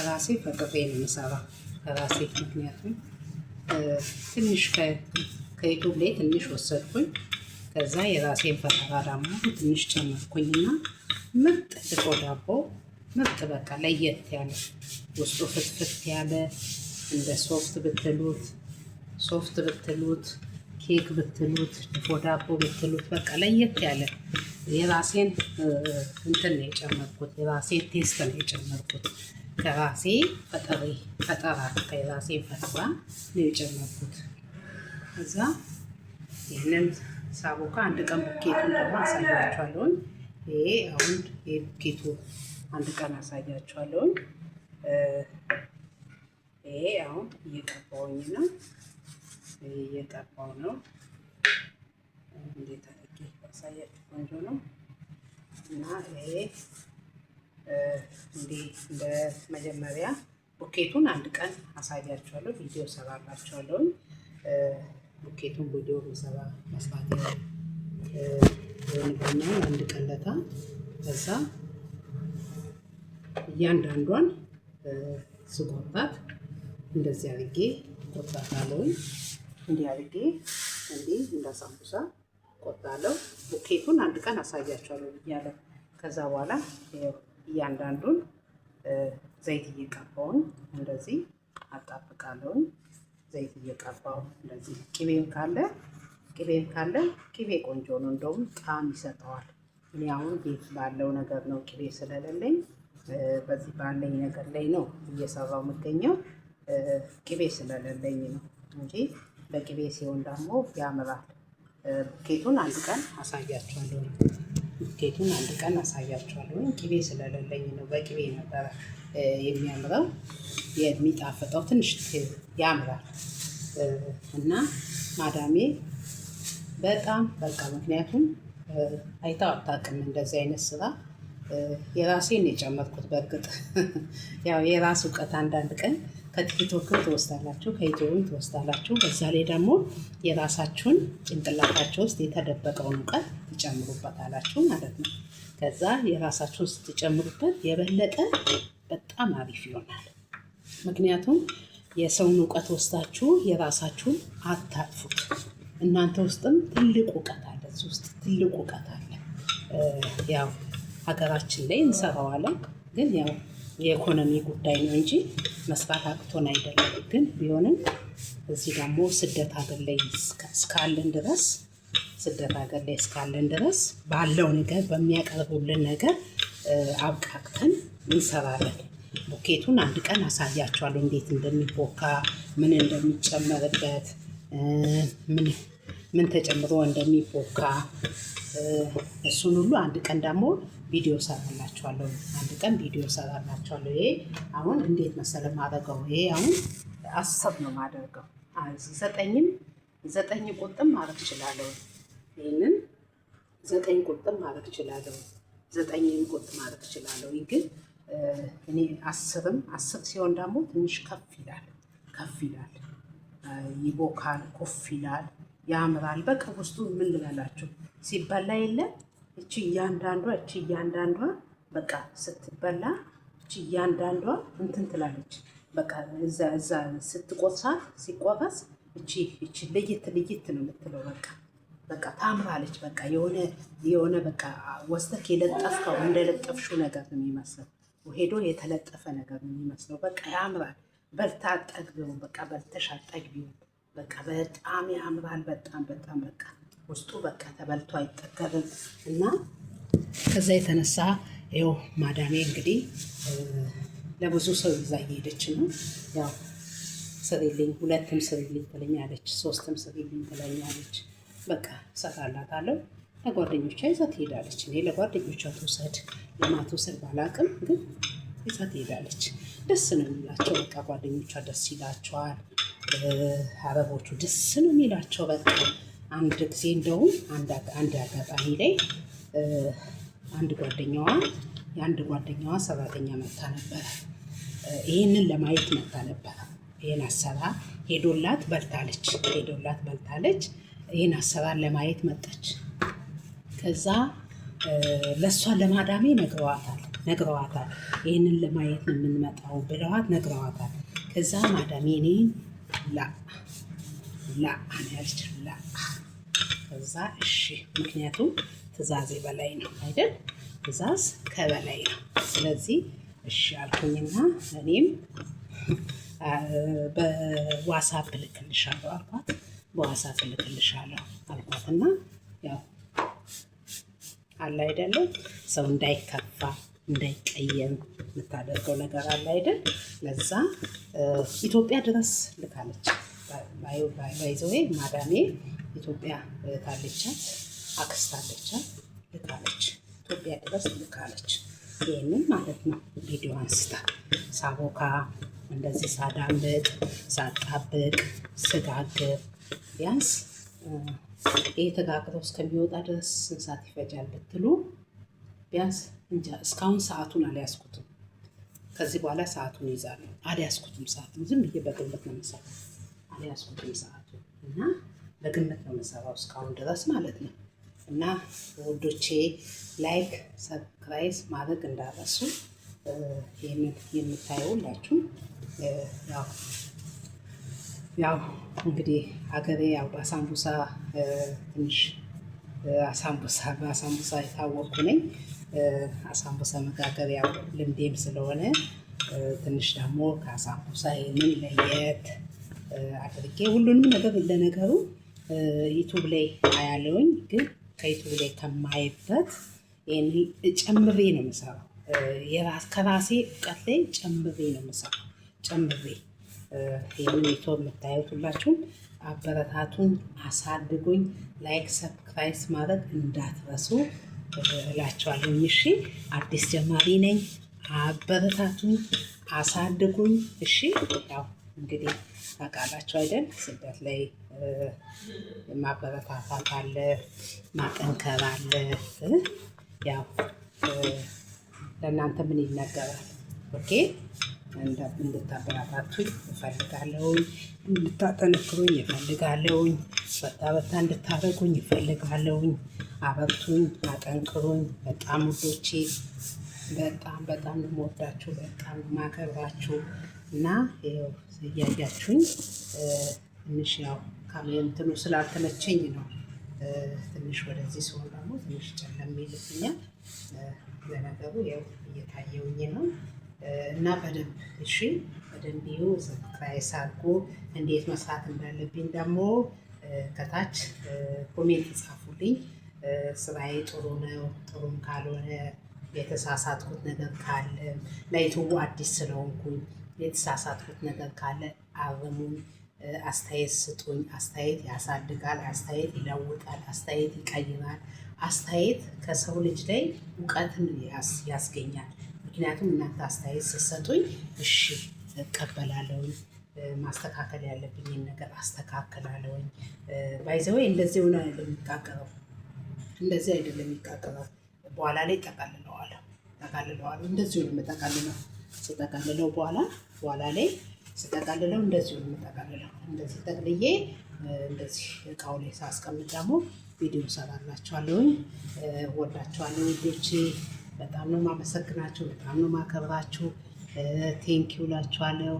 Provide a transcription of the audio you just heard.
ከራሴ ፈጥሬ ነው የምሰራው ከራሴ። ምክንያቱም ትንሽ ከዩቱብ ላይ ትንሽ ወሰድኩኝ። ከዛ የራሴን ፈጠራ ደግሞ ትንሽ ጨመርኩኝና ምርጥ ድፎ ዳቦ ምርጥ በቃ ለየት ያለ ውስጡ ፍትፍት ያለ እንደ ሶፍት ብትሉት ኬክ ብትሉት ድፎ ዳቦ ብትሉት በቃ ለየት ያለ የራሴን እንትን ነው የጨመርኩት። የራሴን ቴስት ነው የጨመርኩት። ከራሴ ከራሴ ፈጠራ ነው የጨመርኩት። እዛ ይህንን ሳቦካ አንድ ቀን ቡኬቱን ደግሞ አሳያችኋለሁኝ። ይሄ አሁን የቡኬቱ አንድ ቀን አሳያችኋለሁኝ። ይሄ አሁን እየቀባውኝ ነው። እየቀባው ነው። እንዴት አድርጌ አሳያችሁ ቆንጆ ነው። እና ይሄ እንደ መጀመሪያ ቡኬቱን አንድ ቀን አሳያችኋለሁ። ቪዲዮ ሰራላችኋለሁኝ። ቡኬቱን ቪዲዮ መስራት ይሆንልኛል አንድ ቀን ለታ። ከዛ እያንዳንዷን ስቆርጣት እንደዚህ አድርጌ ቆርጣታለሁኝ። እንዲህ አድርጌ እንዲህ እንደ ሳምቡሳ ቆርጣለሁ። ቡኬቱን አንድ ቀን አሳያችኋለሁ ብያለሁ። ከዛ በኋላ እያንዳንዱን ዘይት እየቀባውኝ እንደዚህ አጣብቃለሁኝ። ዘይት እየቀባው እንደዚህ ቅቤም ካለ ቅቤ ቆንጆ ነው፣ እንደውም ጣዕም ይሰጠዋል። እኔ አሁን ቤት ባለው ነገር ነው፣ ቅቤ ስለሌለኝ በዚህ ባለኝ ነገር ላይ ነው እየሰራው የምገኘው። ቅቤ ስለሌለኝ ነው እንጂ በቅቤ ሲሆን ደግሞ ያምራል። ቡኬቱን አንድ ቀን አሳያችኋለሁ። ቅቤ ስለሌለኝ ነው። በቅቤ ነበረ የሚያምረው የሚጣፍጠው፣ ትንሽ ያምራል። እና ማዳሜ በጣም በቃ ምክንያቱም አይታው አታውቅም እንደዚህ አይነት ስራ። የራሴን የጨመርኩት በእርግጥ ያው የራስ እውቀት አንዳንድ ቀን ከቲክቶክም ትወስዳላችሁ፣ ከዩቲዩብም ትወስዳላችሁ። በዛ ላይ ደግሞ የራሳችሁን ጭንቅላታችሁ ውስጥ የተደበቀውን እውቀት ትጨምሩበታላችሁ ማለት ነው። ከዛ የራሳችሁን ስትጨምሩበት የበለጠ በጣም አሪፍ ይሆናል። ምክንያቱም የሰውን እውቀት ወስዳችሁ የራሳችሁን አታጥፉት። እናንተ ውስጥም ትልቅ እውቀት አለ፣ እዚህ ውስጥ ትልቅ እውቀት አለ። ያው ሀገራችን ላይ እንሰራዋለን፣ ግን ያው የኢኮኖሚ ጉዳይ ነው እንጂ መስራት አቅቶን አይደለም። ግን ቢሆንም እዚህ ደግሞ ስደት ሀገር ላይ እስካለን ድረስ ባለው ነገር በሚያቀርቡልን ነገር አብቃቅተን እንሰራለን። ቡኬቱን አንድ ቀን አሳያችኋለሁ፣ እንዴት እንደሚቦካ፣ ምን እንደሚጨመርበት፣ ምን ተጨምሮ እንደሚቦካ እሱን ሁሉ አንድ ቀን ደግሞ ቪዲዮ ሰራላችኋለሁ። ይሄ አሁን እንዴት መሰለ ማድረገው። ይሄ አሁን 10 ነው ማደርገው። 9 ቁጥም ማድረግ እችላለሁ። ይሄንን 9 ቁጥም ማድረግ እችላለሁ። 9 ቁጥ ማድረግ እችላለሁ። ግን እኔ 10 ሲሆን ደግሞ ትንሽ ከፍ ይላል፣ ይቦካል፣ ኮፍ ይላል፣ ያምራል። በቃ ውስጡ ምን ልበላችሁ ሲበላ የለ እቺ እያንዳንዷ በቃ ስትበላ እቺ እያንዳንዷ እንትን ትላለች። በቃ እዛ ሲቆረስ እቺ ለየት ነው የምትለው። በቃ ታምራለች። በቃ የሆነ በቃ ወስተክ የለጠፍከው እንደለጠፍሽው ነገር ነው የሚመስለው። ሄዶ የተለጠፈ ነገር ነው የሚመስለው። በቃ ያምራል። በልታ አጠግቢው፣ በቃ በልተሽ አጠግቢው። በቃ በጣም ያምራል። በጣም በቃ ውስጡ በቃ ተበልቶ አይጠገብም። እና ከዛ የተነሳ ይኸው ማዳሜ እንግዲህ ለብዙ ሰው ይዛ እየሄደች ነው። ያው ስሪልኝ፣ 2ም ስሪልኝ ትለኛለች፣ 3ም ስሪልኝ ትለኛለች። በቃ እሰራላታለሁ። ለጓደኞቿ ይዛ ትሄዳለች። እኔ ለጓደኞቿ ትውሰድ ለማትወሰድ ባላቅም፣ ግን ይዛ ትሄዳለች። ደስ ነው የሚላቸው። በቃ ጓደኞቿ ደስ ይላቸዋል። አረቦቹ ደስ ነው የሚላቸው። በቃ አንድ ጊዜ እንደውም አንድ አጋጣሚ ላይ የአንድ ጓደኛዋ ሰራተኛ መታ ነበረ። ይህንን ለማየት መታ ነበረ። ይህን አሰራር ሄዶላት በልታለች። ይህን አሰራር ለማየት መጣች። ከዛ ለእሷ ለማዳሜ ነግረዋታል። ነግረዋታል። ይህንን ለማየት ነው የምንመጣው ብለዋት ነግረዋታል። ከዛ ማዳሜ እኔን ላ ያለች ላ ከዛ እሺ፣ ምክንያቱም ትእዛዜ በላይ ነው አይደል? ትእዛዝ ከበላይ ነው። ስለዚህ እሺ አልኩኝና እኔም በዋትስአፕ እልክልሻለሁ አልኳት። በዋትስአፕ እልክልሻለሁ አልኳትና ያው አለ አይደለም ሰው እንዳይከፋ እንዳይቀየም የምታደርገው ነገር አለ አይደል? ለዛ ኢትዮጵያ ድረስ ልካለች። ባይዘዌ ማዳሜ ኢትዮጵያ ካለቻት አክስት አለቻት ልካለች። ኢትዮጵያ ድረስ ልካለች። ይህንን ማለት ነው ቪዲዮ አንስታ ሳቦካ እንደዚህ ሳዳምጥ ሳጣብቅ ስጋግር ቢያንስ ይሄ ተጋግሮ እስከሚወጣ ድረስ ስንት ሰዓት ይፈጃል ብትሉ ቢያንስ እንጃ። እስካሁን ሰዓቱን አልያዝኩትም። ከዚህ በኋላ ሰዓቱን ይዛለሁ። አልያዝኩትም ሰዓቱን፣ ዝም ብዬ በግምት ነው የምሰራው። አልያዝኩትም ሰዓቱን እና በግምት ነው የምሰራው እስካሁን ድረስ ማለት ነው። እና ውዶቼ ላይክ ሰብስክራይብ ማድረግ እንዳረሱ። ይህንን የምታየው ሁላችሁም ያው እንግዲህ ሀገሬ ያው በአሳምቡሳ ትንሽ በአሳምቡሳ የታወቅኩ ነኝ። አሳምቡሳ መጋገር ያው ልምዴም ስለሆነ ትንሽ ደግሞ ከአሳምቡሳ ይህንን ለየት አድርጌ ሁሉንም ነገር ለነገሩ ዩቱብ ላይ አያለውኝ፣ ግን ከዩቱብ ላይ ከማይበት ይህን ጨምሬ ነው የምሰራው። ከራሴ እውቀት ላይ ጨምሬ ነው የምሰራው። ጨምሬ ይህንን ዩቱብ የምታዩት ሁላችሁም አበረታቱን፣ አሳድጉኝ። ላይክ ሰብስክራይብ ማድረግ እንዳትረሱ እላቸዋለሁ። እሺ አዲስ ጀማሪ ነኝ። አበረታቱኝ፣ አሳድጉኝ። እሺ ያው እንግዲህ ታውቃላችሁ አይደል? ስደት ላይ ማበረታታት አለ፣ ማጠንከር አለ። ያው ለእናንተ ምን ይነገራል? ኦኬ እንድታበረታቱኝ እፈልጋለሁኝ፣ እንድታጠነክሩኝ እፈልጋለሁኝ፣ በታ እንድታደርጉኝ እፈልጋለሁኝ። አበርቱኝ፣ አጠንክሩኝ። በጣም ውዶቼ፣ በጣም ነው የምወዳችሁ፣ በጣም የማከብራችሁ እና እያያችሁኝ ትንሽ ያው ካሜንትኑ ስላልተመቸኝ ነው ትንሽ ወደዚህ ሲሆን ደግሞ ትንሽ ጨለም ይልብኛል። ለነገሩ ያው እየታየውኝ ነው እና በደንብ እሺ፣ በደንብ ይኸው ሰብስክራይብ አድርጉ። እንዴት መስራት እንዳለብኝ ደግሞ ከታች ኮሜንት ጻፉልኝ። ስራዬ ጥሩ ነው፣ ጥሩም ካልሆነ የተሳሳትኩት ነገር ካለ ለዩቱቡ አዲስ ስለሆንኩኝ የተሳሳትኩት ነገር ካለ አርሙኝ፣ አስተያየት ስጡኝ። አስተያየት ያሳድጋል፣ አስተያየት ይለውጣል፣ አስተያየት ይቀይራል። አስተያየት ከሰው ልጅ ላይ እውቀትን ያስገኛል። ምክንያቱም እናንተ አስተያየት ስትሰጡኝ እሺ እቀበላለሁኝ፣ ማስተካከል ያለብኝን ነገር አስተካክላለሁኝ። ባይዘወይ እንደዚህ ሆነ የሚቃቀረው እንደዚህ አይደለም የሚቃቀረው። በኋላ ላይ ጠቃልለዋለሁ። እንደዚሁ ነው የምጠቃልለው። ስጠቃልለው በኋላ ላይ ስጠቃልለው እንደዚሁ ነው የምጠቃልለው። እንደዚህ ጠቅልዬ እንደዚህ እቃው ላይ ሳስቀምጥ ደግሞ ቪዲዮ ሰራላችኋለሁኝ። ወዳችኋለሁ ውዶቼ። በጣም ነው የማመሰግናችሁ፣ በጣም ነው የማከብራችሁ። ቴንኪው ላችኋለሁ።